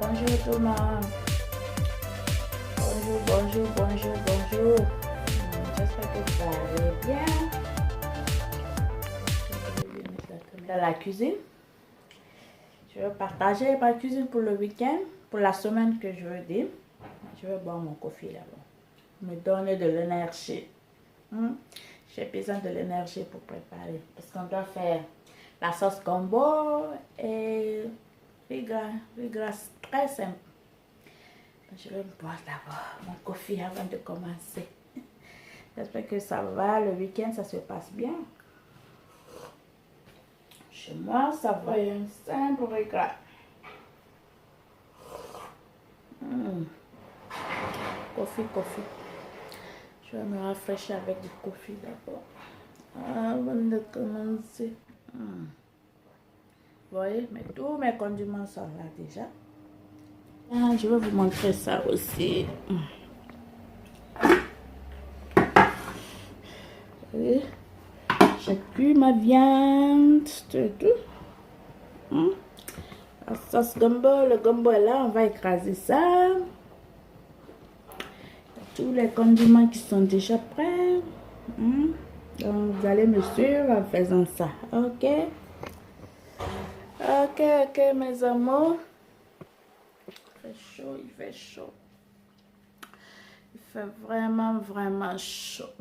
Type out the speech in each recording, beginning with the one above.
Bonjour tout le monde. Bonjour. J'espère que vous allez bien. Je vais mettre dans la cuisine. Je vais partager ma cuisine pour le week-end, pour la semaine que je veux dire. Je vais boire mon café là-bas. Me donner de l'énergie. J'ai besoin de l'énergie pour préparer. Parce qu'on doit faire la sauce gombo et gras très simple. Je vais boire d'abord mon café avant de commencer. J'espère que ça va. Le week-end, ça se passe bien. Chez moi, ça va. Un simple regret. Café. Je vais me rafraîchir avec du café d'abord. Avant de commencer. Vous voyez, mais tous mes condiments sont là déjà. Je vais vous montrer ça aussi. J'ai cuit ma viande. La sauce gombo, le gombo est là. On va écraser ça. Tous les condiments qui sont déjà prêts. Donc vous allez me suivre en faisant ça. Ok, mes amours. Il fait chaud. Il fait vraiment chaud.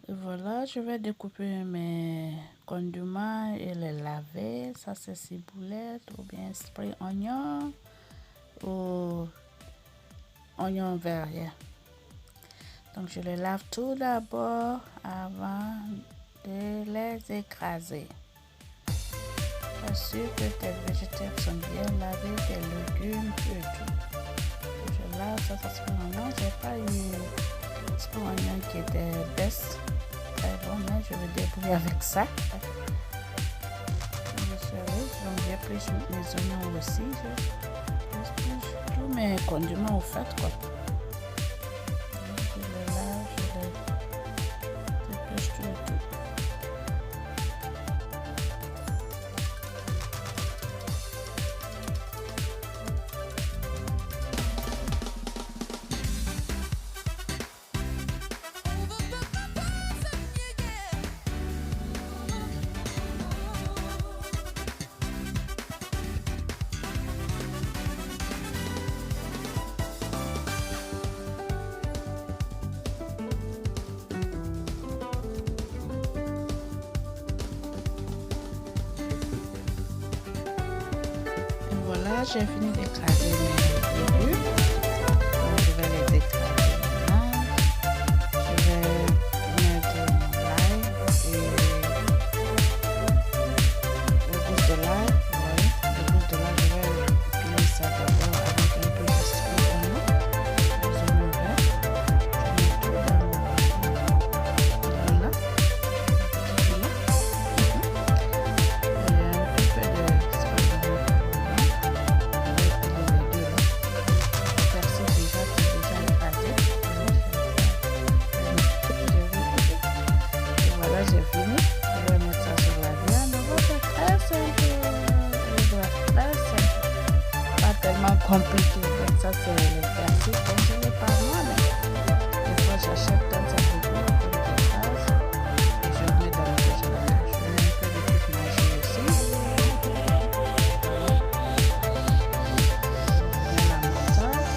Et voilà, je vais découper mes condiments et les laver. Ça c'est ciboulette ou bien spring oignon ou oignon vert. Donc je les lave tout d'abord avant de les écraser. Assure que tes végétaux sont bien lavés, tes légumes et tout. Je lave ça spring oignon. J'ai pas eu spring oignon qui était best. Très bon, mais je vais débrouiller avec ça. Donc j'ai pris mes oignons aussi. J'ai pris tous mes condiments au fait quoi. Je les lave, je les dépêche tout et tout. Voilà, j'ai fini d'écraser mes légumes. Donc, je vais les écraser maintenant. Je vais mettre mon l'ail et le goût de l'ail. Le goût de l'ail, je vais piler ça d'abord avec un peu de spring oignon. Les oignons verts. Je mets tout dans voilà. Compliqué, donc ça c'est les persil congelés par moi-même. Des fois j'achète comme ça pour tout et je mets dans le congélateur. Je mets un peu de toute magie aussi. Je mets la moutarde.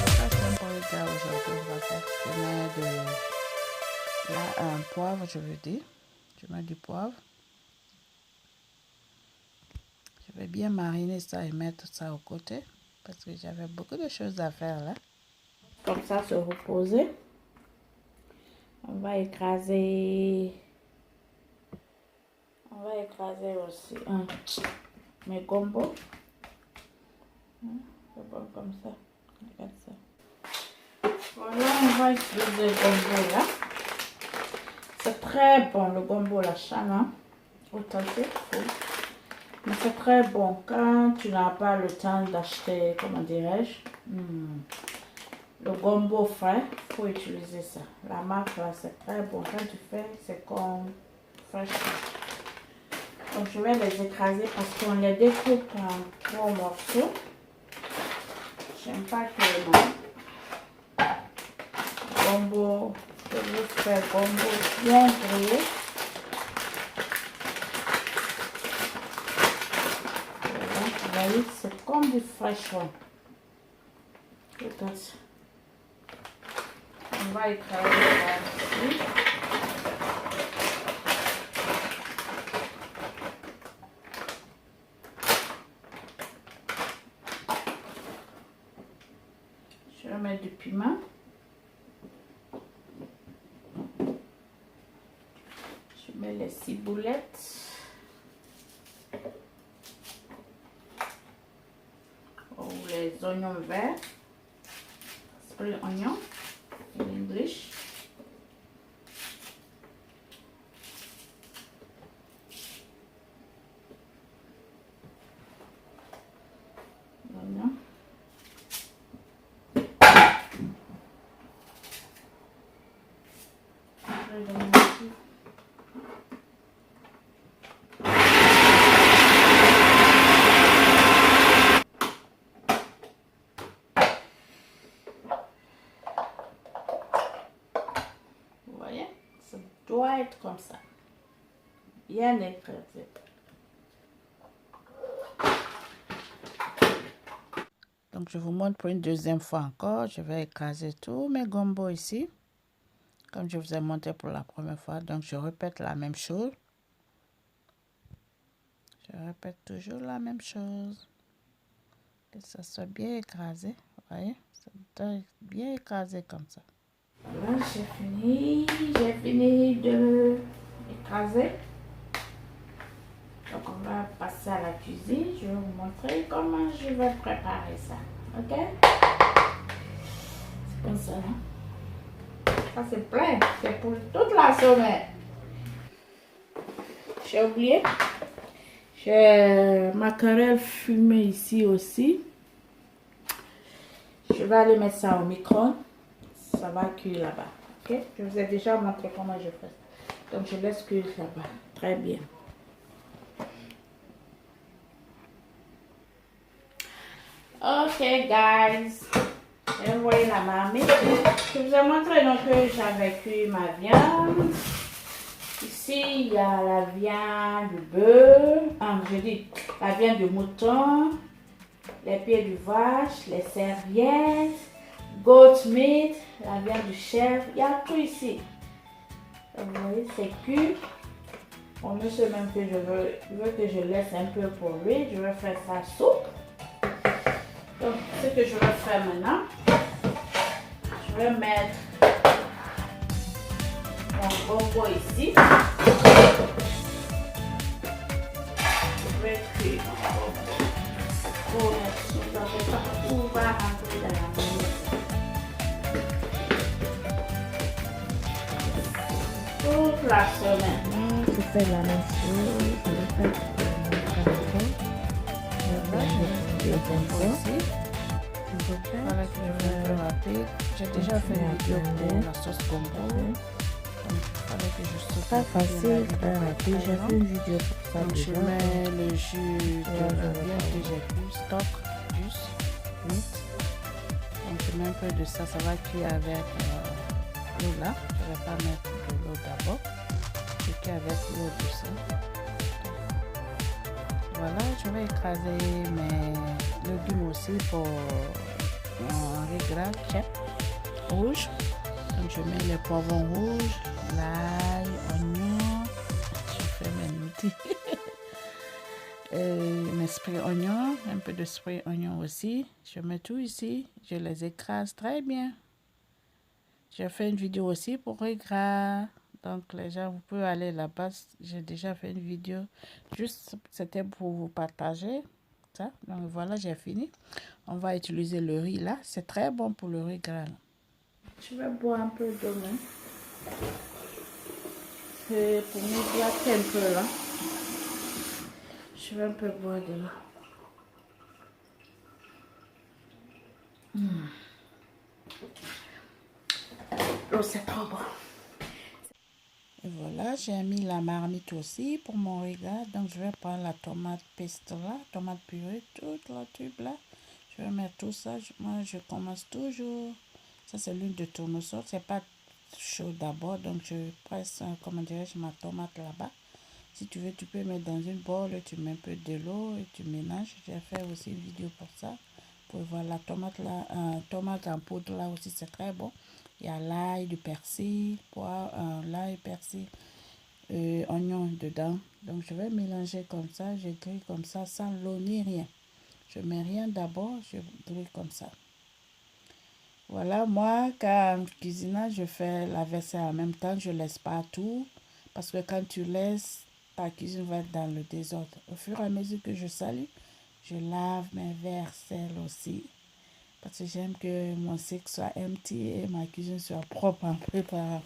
Ça c'est un bon gars aujourd'hui on va faire. Je mets un poivre, je veux dire. Je mets du poivre. Je vais bien mariner ça et mettre ça au côté parce que j'avais beaucoup de choses à faire là. Comme ça, se reposer. On va écraser aussi mes gombos. C'est bon comme ça. Regarde ça. Voilà, on va utiliser le gombo là. C'est très bon le gombo la chana. Authentique. Mais c'est très bon quand tu n'as pas le temps d'acheter, comment dirais-je, le gombo frais, il faut utiliser ça. La marque là, c'est très bon. Quand tu fais, c'est comme fresh. Donc je vais les écraser parce qu'on les découpe en 3 morceaux. J'aime pas que le gombo, je veux faire gombo bien grillé. Voilà, vous voyez, c'est comme du fraîcheur. Regarde ça. On va écraser ça ici. Je vais mettre du piment. Je mets les ciboulettes. Ou les oignons verts. Spring onion in English. L'oignon. Vous voyez, ça doit être comme ça, bien écrasé. Donc je vous montre pour une deuxième fois encore. Je vais écraser tous mes gombos ici, comme je vous ai montré pour la première fois. Donc je répète la même chose. Je répète toujours la même chose. Que ça soit bien écrasé. Vous voyez, ça doit être bien écrasé comme ça. Voilà, j'ai fini de écraser. Donc on va passer à la cuisine. Je vais vous montrer comment je vais préparer ça. Ok? C'est comme ça, hein? Ça c'est plein. C'est pour toute la semaine. J'ai oublié. J'ai macarel fumé ici aussi. Je vais aller mettre ça au micro-ondes. Ça va cuire là-bas. Ok? Je vous ai déjà montré comment je fais ça. Donc je laisse cuire là-bas. Très bien. Ok, guys. Vous voyez la marmite. Je vous ai montré donc que j'avais cuit ma viande. Ici, il y a la viande du bœuf. Je dis la viande du mouton, les pieds du vache, les serviettes, goat meat, la viande du chèvre. Il y a tout ici. Vous voyez, c'est cuit. Bon, monsieur même que je veux que je laisse un peu pour lui. Je vais faire sa soupe. Donc, ce que je vais faire maintenant, je vais mettre mon gombo ici. Je vais cuire mon gombo. Tout va rentrer dans la maison. Toute la semaine. Je fais la même chose. Je fais Voilà que je vais faire rapide. J'ai déjà fait une vidéo pour la sauce gombo. Donc, il fallait que je saute. pas facile, très rapide. J'ai fait une vidéo pour ça. Donc, je déjà. mets le jus de la viande que j'ai pu, stock, jus, meat. Donc, je mets un peu de ça. Ça va cuire avec l'eau là. Je ne vais pas mettre de l'eau d'abord. Je cuis avec l'eau de ça. Voilà, je vais écraser mes légumes aussi pour un riz gras rouge. Donc je mets les poivrons rouges, l'ail, oignon. Je fais mes noudis. Mes spray oignons, un peu de spray oignon aussi. Je mets tout ici. Je les écrase très bien. J'ai fait une vidéo aussi pour riz gras. Donc les gens, vous pouvez aller là-bas. J'ai déjà fait une vidéo. Juste, c'était pour vous partager ça. Donc voilà, j'ai fini. On va utiliser le riz là. C'est très bon pour le riz gras. Je vais boire un peu d'eau. C'est pour me glacer un peu là. Je vais un peu boire de l'eau. L'eau, c'est trop bon. Et voilà, j'ai mis la marmite aussi pour mon regard. Donc, je vais prendre la tomate pesto là, tomate purée, toute la tube là. Je vais mettre tout ça. Moi, je commence toujours. Ça, c'est l'huile de tournesol. C'est pas chaud d'abord. Donc, je presse, comment dirais-je, ma tomate là-bas. Si tu veux, tu peux mettre dans une bolle. Tu mets un peu de l'eau et tu mélanges. J'ai fait aussi une vidéo pour ça. Pour voir la tomate là, tomate en poudre là aussi, c'est très bon. Il y a l'ail, du persil, poivre, l'ail, persil, oignon dedans. Donc, je vais mélanger comme ça. Je grille comme ça sans l'eau ni rien. Je mets rien d'abord, je grille comme ça. Voilà, moi, quand je cuisine, je fais la vaisselle en même temps. Je ne laisse pas tout. Parce que quand tu laisses, ta cuisine va être dans le désordre. Au fur et à mesure que je salue, je lave mes vaisselles aussi. Parce que j'aime que mon cycle soit empty et ma cuisine soit propre un peu par.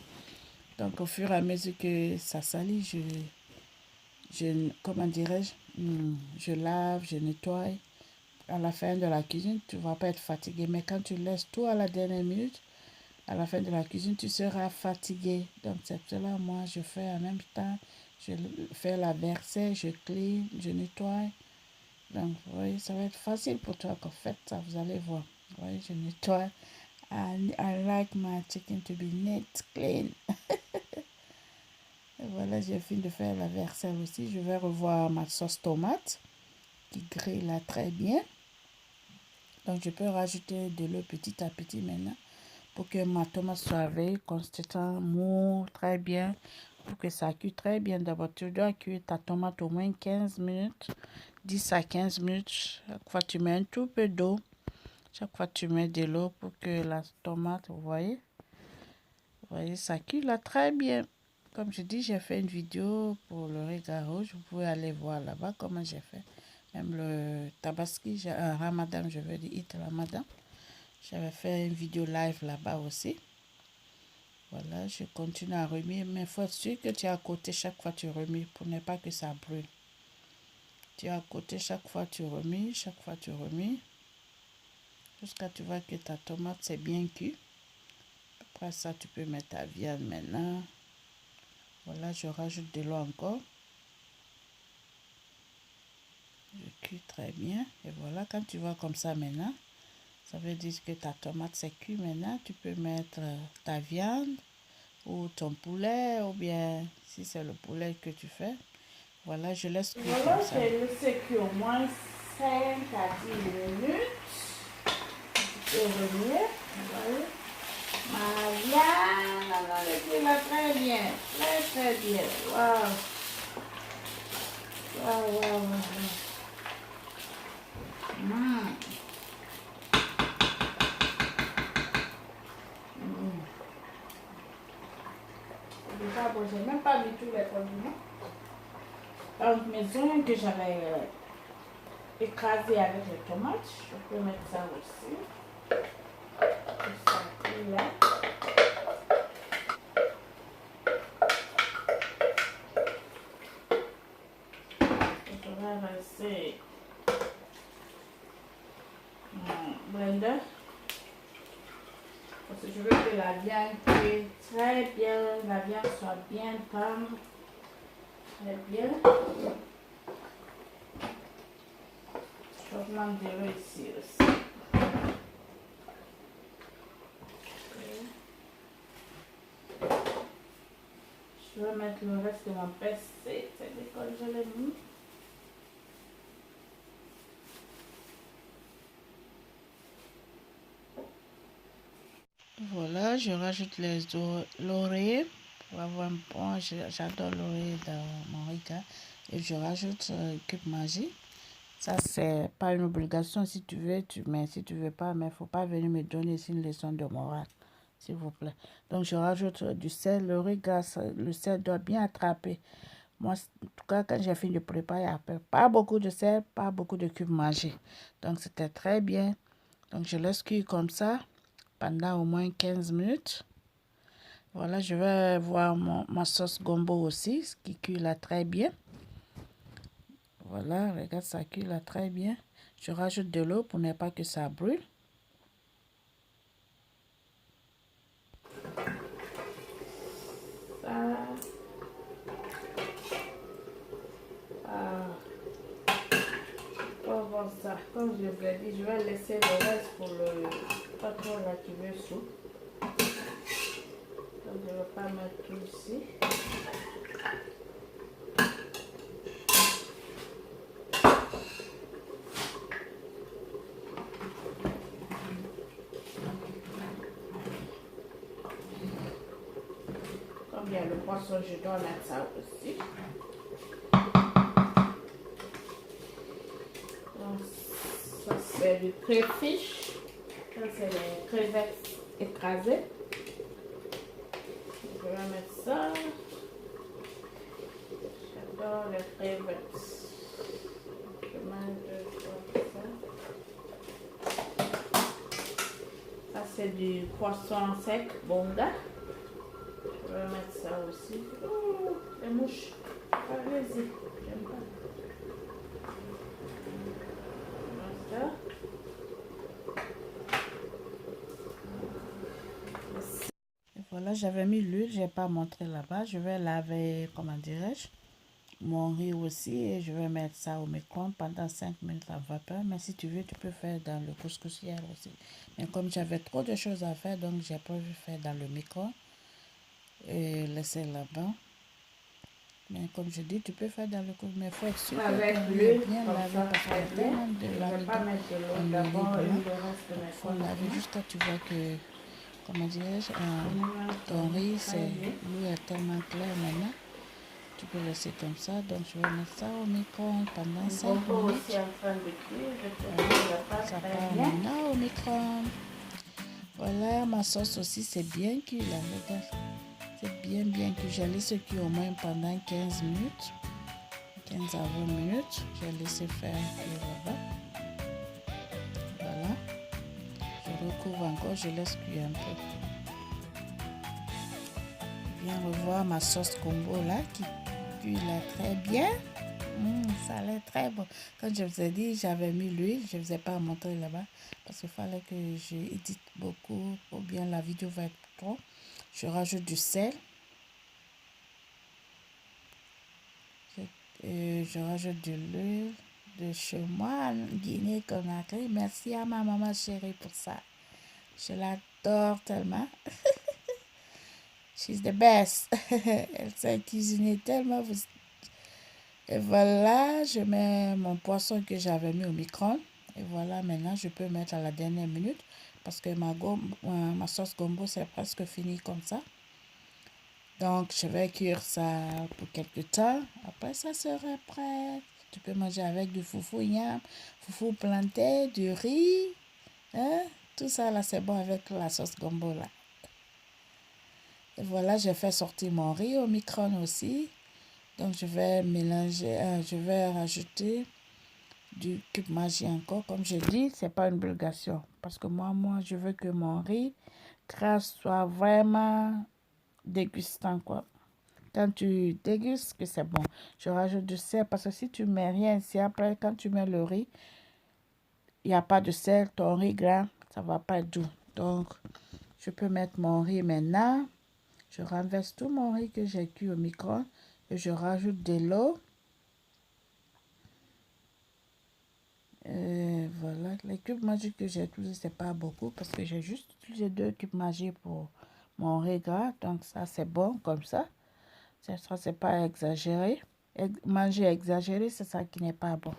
Donc, au fur et à mesure que ça salit, comment dirais-je, je lave, je nettoie. À la fin de la cuisine, tu ne vas pas être fatigué. Mais quand tu laisses tout à la dernière minute, à la fin de la cuisine, tu seras fatigué. Donc, c'est cela, moi, je fais en même temps. Je fais la vaisselle, je clean, je nettoie. Donc, vous voyez, ça va être facile pour toi qu'en fait, ça, vous allez voir. Vous voyez, je nettoie. I like my chicken to be neat, clean. Et voilà, j'ai fini de faire la vaisselle aussi. Je vais revoir ma sauce tomate qui grille là très bien. Donc, je peux rajouter de l'eau petit à petit maintenant pour que ma tomate soit consistant, mou, très bien, pour que ça cuit très bien. D'abord, tu dois cuire ta tomate au moins 15 minutes, 10 à 15 minutes. Chaque fois, tu mets un tout peu d'eau. Chaque fois, tu mets de l'eau pour que la tomate, vous voyez, ça cuit là très bien. Comme je dis, j'ai fait une vidéo pour le regard rouge. Vous pouvez aller voir là-bas comment j'ai fait. Même le tabaski, Ramadan, je veux dire, Eid Ramadan. J'avais fait une vidéo live là-bas aussi. Voilà, je continue à remuer, mais il faut être sûr que tu es à côté chaque fois que tu remues pour ne pas que ça brûle. Tu es à côté chaque fois que tu remues, jusqu'à tu vois que ta tomate c'est bien cuit. Après ça, tu peux mettre ta viande maintenant. Voilà, je rajoute de l'eau encore. Je cuis très bien. Et voilà, quand tu vois comme ça maintenant, ça veut dire que ta tomate c'est cuit maintenant. Tu peux mettre ta viande ou ton poulet, ou bien si c'est le poulet que tu fais. Voilà, je laisse cuire comme ça. Voilà, je laisse cuire au moins 5 à 10 minutes. Je peux revenir. Voilà. Ma viande, elle va très bien. Très, très bien. Waouh. Waouh, waouh, waouh. Déjà, bon, j'ai même pas du tout les condiments. Donc, mes oignons que j'avais écrasés avec les tomates, je peux mettre ça aussi. Ça cuit là. Je vais verser mon blender. Parce que je veux que la viande cuise très bien, la viande soit bien tendre. Très bien. Je augmente de l'eau ici aussi. Je vais mettre le reste de mon PC. C'est l'école, je l'ai mis. Voilà, je rajoute les lauriers pour avoir un bon. J'adore laurier dans mon regard. Et je rajoute cube magie. Ça, c'est pas une obligation. Si tu veux, tu mets. Si tu veux pas, mais il ne faut pas venir me donner ici une leçon de morale, s'il vous plaît. Donc, je rajoute du sel. Le sel doit bien attraper. Moi, en tout cas, quand j'ai fini de préparer, après, pas beaucoup de sel, pas beaucoup de cube magie. Donc, c'était très bien. Donc, je laisse cuire comme ça pendant au moins 15 minutes. Voilà, je vais voir ma sauce gombo aussi, ce qui cuit là très bien. Voilà, regarde, ça cuit là très bien. Je rajoute de l'eau pour ne pas que ça brûle. Ça, comme je vous ai dit, je vais laisser le reste pour le patron là qui veut soupe. Donc je ne vais pas mettre tout ici. Comme il y a le poisson, je dois mettre ça aussi. Donc, ça c'est du crayfish. Ça c'est les crevettes écrasées. Je vais mettre ça. J'adore les crevettes. Je mange ça. Ça c'est du poisson sec, bonga. Je vais mettre ça aussi. Oh, les mouches. Allez-y. J'aime pas. Voilà. Et voilà, j'avais mis l'huile, je n'ai pas montré là-bas. Je vais laver, comment dirais-je, mon riz aussi et je vais mettre ça au micro-ondes pendant 5 minutes à vapeur. Mais si tu veux, tu peux faire dans le couscoussière aussi. Mais comme j'avais trop de choses à faire, donc j'ai prévu faire dans le micro et laisser là-bas. Mais comme je dis, tu peux faire dans le couscous, mais il faut être sûr que tu es bien lavé parce qu'il y a tellement de l'amidon. Il faut laver jusqu'à tu vois que, comment dirais-je, ton riz, l'eau est tellement claire maintenant. Tu peux laisser comme ça. Donc je vais mettre ça au micro-ondes pendant 5 minutes. Voilà. Ça part maintenant au micro-ondes. Voilà, ma sauce aussi c'est bien cuit là, regarde. C'est bien cuit. J'ai laissé cuire au moins pendant 15 minutes. 15 à 20 minutes. J'ai laissé faire cuire là-bas. Voilà. Je recouvre encore, je laisse cuire un peu. Viens revoir ma sauce combo là qui cuit là très bien. Ça a l'air très bon. Quand je vous ai dit, j'avais mis l'huile, je ne vous ai pas montré là-bas parce qu'il fallait que j'édite beaucoup ou bien la vidéo va être trop. Je rajoute du sel. Je rajoute de l'huile de chez moi en Guinée-Conakry. Merci à ma maman chérie pour ça. Je l'adore tellement. She's the best. Elle sait cuisiner tellement. Et voilà, je mets mon poisson que j'avais mis au micro-ondes. Et voilà, maintenant, je peux mettre à la dernière minute parce que ma sauce gombo, c'est presque fini comme ça. Donc, je vais cuire ça pour quelques temps. Après, ça sera prêt. Tu peux manger avec du foufou yam, foufou planté, du riz. Hein? Tout ça, là, c'est bon avec la sauce gombo, là. Et voilà, j'ai fait sortir mon riz au micro-ondes aussi. Donc, je vais mélanger, je vais rajouter du cube Maggi encore. Comme je dis, c'est pas une obligation. Parce que moi, je veux que mon riz gras soit vraiment dégustant, quoi. Quand tu dégustes, que c'est bon. Je rajoute du sel parce que si tu mets rien ici, après, quand tu mets le riz, il n'y a pas de sel, ton riz gras, ça va pas être doux. Donc, je peux mettre mon riz maintenant. Je renverse tout mon riz que j'ai cuit au micro et je rajoute de l'eau. Voilà, les cubes Maggi que j'ai utilisés, c'est pas beaucoup parce que j'ai juste utilisé 2 cubes Maggi pour mon riz gras. Donc, ça, c'est bon comme ça. Ça, c'est pas exagéré. Manger exagéré, c'est ça qui n'est pas bon.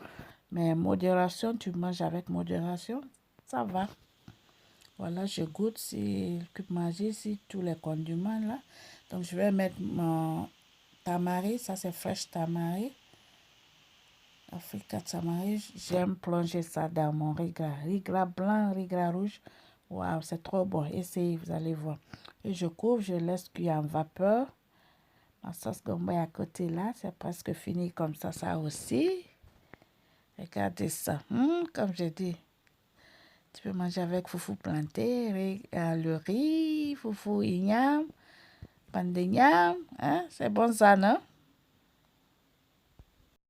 Mais modération, tu manges avec modération, ça va. Voilà, je goûte si le cube Maggi, si tous les condiments là. Donc, je vais mettre mon tamari, ça c'est fresh tamari. Africa tamari, j'aime plonger ça dans mon riz gras. Riz gras blanc, riz gras rouge. Waouh, c'est trop bon. Essayez, vous allez voir. Et je couvre, je laisse cuire en vapeur. Ma sauce gombo est à côté là, c'est presque fini comme ça aussi. Regardez ça, comme je dis. Tu peux manger avec foufou planté, le riz, foufou ignam, pandignam, hein? C'est bon ça, non?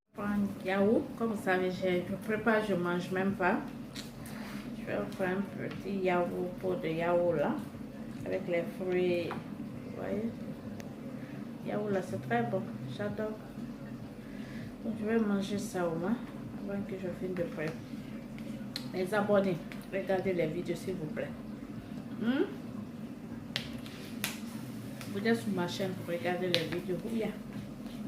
Je prends un yaourt, comme vous savez, je prépare, je mange même pas. Je vais prendre un petit yaourt, pot de yaourt là, avec les fruits, vous voyez? Yaourt là, c'est très bon, j'adore. Donc je vais manger ça au moins avant que je finisse de préparer. Les abonnés, regardez les vidéos s'il vous plaît. Vous êtes sur ma chaîne pour regarder les vidéos. Ou bien,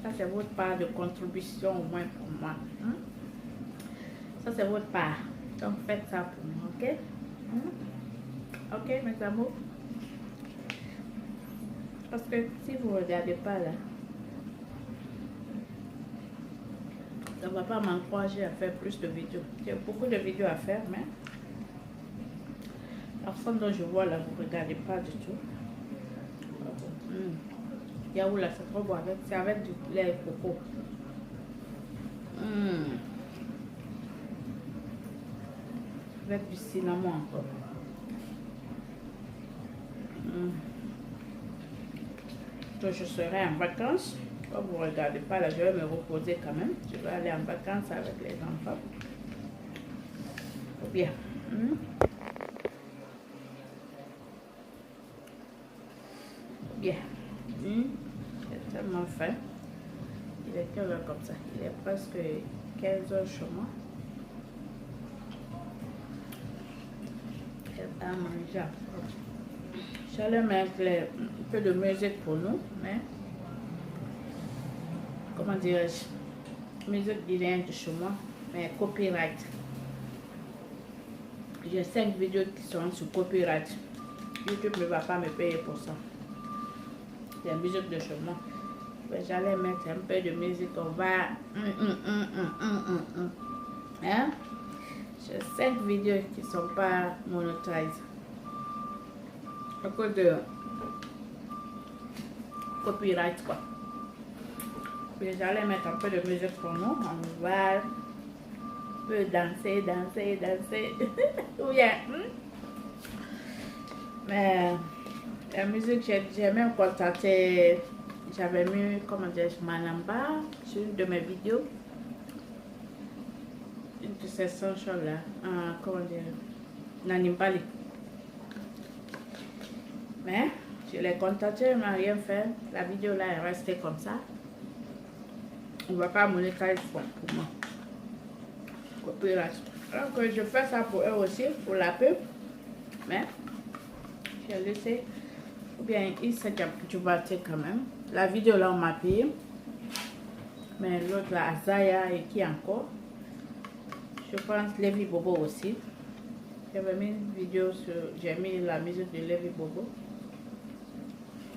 ça c'est votre part de contribution au moins pour moi. Ça c'est votre part. Donc faites ça pour moi, ok? Ok mes amours? Parce que si vous ne regardez pas là, ça ne va pas m'encourager à faire plus de vidéos. J'ai beaucoup de vidéos à faire, mais la façon dont je vois là, vous ne regardez pas du tout. Yaourt là, c'est trop bon. C'est avec du lait coco. Avec du cinnamon encore. Donc je serai en vacances. Quand vous ne regardez pas là, je vais me reposer quand même. Je vais aller en vacances avec les enfants. Bien. Bien. J'ai tellement faim. Il est quelle heure comme ça? Il est presque 15 heures chez moi. J'ai à manger. J'allais mettre un peu de musique pour nous, mais comment dirais-je? Musique bilingue de chez moi, mais copyright. J'ai 5 vidéos qui sont sur copyright. YouTube ne va pas me payer pour ça. C'est la musique de chez moi. J'allais mettre un peu de musique. On va. Hein? J'ai 5 vidéos qui ne sont pas monétisées. À cause de copyright quoi. J'allais mettre un peu de musique pour nous. On va peut danser. Ou bien. Mais la musique, j'ai même contacté. J'avais mis, comment dire, Manamba sur une de mes vidéos. Une de ces chansons-là. Comment dire, Nanimbali. Mais je l'ai contacté, elle n'a rien fait. La vidéo là est restée comme ça. On ne va pas monétiser pour moi. Copyright. Alors que je fais ça pour eux aussi, pour la pub. Mais j'ai laissé. Ou bien il s'est battu quand même. La vidéo là on m'a payé. Mais l'autre là, Azaya et qui encore. Je pense Levi Bobo aussi. J'avais mis une vidéo sur. J'ai mis la musique de Levi Bobo.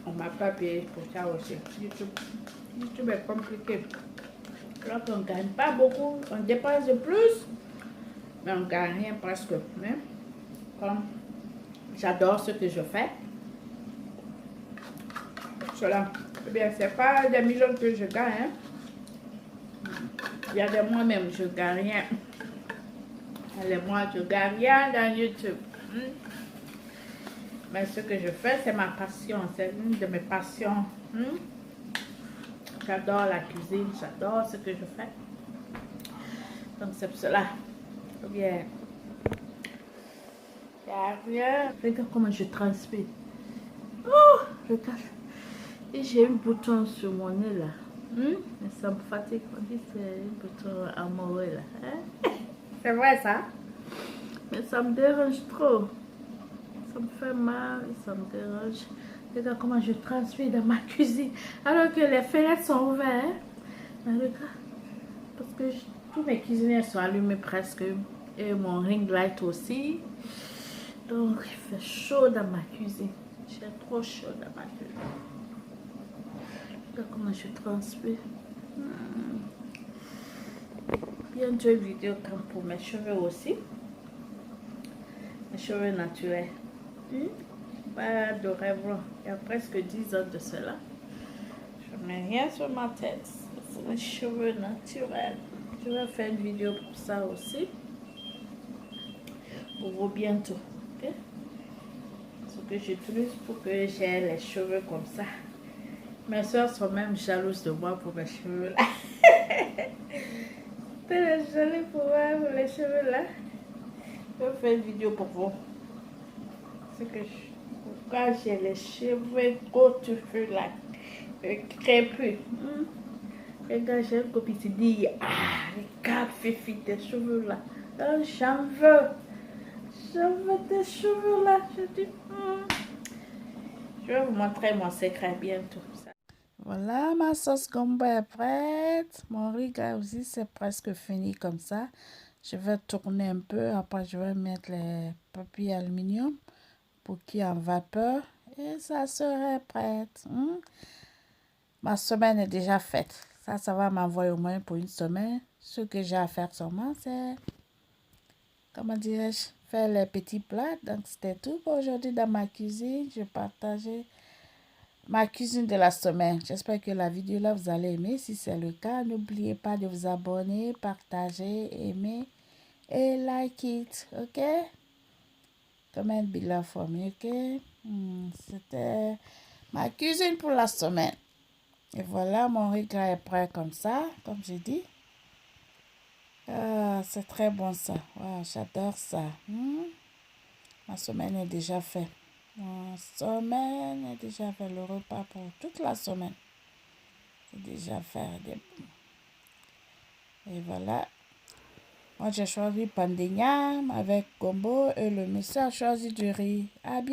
On m'a pas payé pour ça aussi. YouTube est compliqué. Alors qu'on ne gagne pas beaucoup, on dépense plus, mais on ne gagne rien presque. Mais comme j'adore ce que je fais, cela, eh bien, c'est pas des millions que je gagne. Il y a des mois même, je ne gagne rien. Il y a des mois, je ne gagne rien dans YouTube. Mais ce que je fais, c'est ma passion. C'est une de mes passions. J'adore la cuisine, j'adore ce que je fais. Donc c'est pour cela. Ou bien, il n'y a rien. Regarde comment je transpire. Oh, regarde. Et j'ai un bouton sur mon nez là. Mais ça me fatigue. On dit que c'est un bouton amoureux là. Hein? C'est vrai ça? Mais ça me dérange trop. Ça me fait mal, ça me dérange. Regarde comment je transpire dans ma cuisine. Alors que les fenêtres sont ouvertes. Mais regarde. Parce que tous mes cuisinières sont allumées presque. Et mon ring light aussi. Donc il fait chaud dans ma cuisine. J'ai trop chaud dans ma cuisine. Regarde comment je transpire. Bientôt une vidéo comme pour mes cheveux aussi. Mes cheveux naturels. Pas de rêve. Il y a presque 10 ans de cela. Je n'ai rien sur ma tête. C'est mes cheveux naturels. Je vais faire une vidéo pour ça aussi. Pour vous bientôt. Okay? Ce que j'utilise pour que j'ai les cheveux comme ça. Mes soeurs sont même jalouses de moi pour mes cheveux là. T'es jolie pour moi pour les cheveux là. Je vais faire une vidéo pour vous. C'est que pourquoi j'ai les cheveux trop touffus là. Crépus. Regarde, j'ai une copine qui dit, regarde Fifi, tes cheveux là. J'en veux. Je veux tes cheveux là. Je dis, je vais vous montrer mon secret bientôt. Voilà, ma sauce gombo est prête. Mon riz gras aussi, c'est presque fini comme ça. Je vais tourner un peu. Après, je vais mettre les papiers aluminium pour qu'il y ait en vapeur. Et ça serait prête. Ma semaine est déjà faite. Ça va m'envoyer au moins pour une semaine. Ce que j'ai à faire seulement, c'est, comment dirais-je, faire les petits plats. Donc, c'était tout pour aujourd'hui dans ma cuisine. Je partageais ma cuisine de la semaine. J'espère que la vidéo là vous allez aimer. Si c'est le cas, n'oubliez pas de vous abonner, partager, aimer et like it. Ok? Comment below for me, ok? C'était ma cuisine pour la semaine. Et voilà, mon riz gras est prêt comme ça, comme j'ai dit. Ah, c'est très bon ça. Wow, j'adore ça. Ma semaine est déjà faite. Ma semaine est déjà fait, le repas pour toute la semaine. C'est déjà fait. Et voilà. Moi, j'ai choisi pandéniam avec gombo et le monsieur a choisi du riz. À bientôt.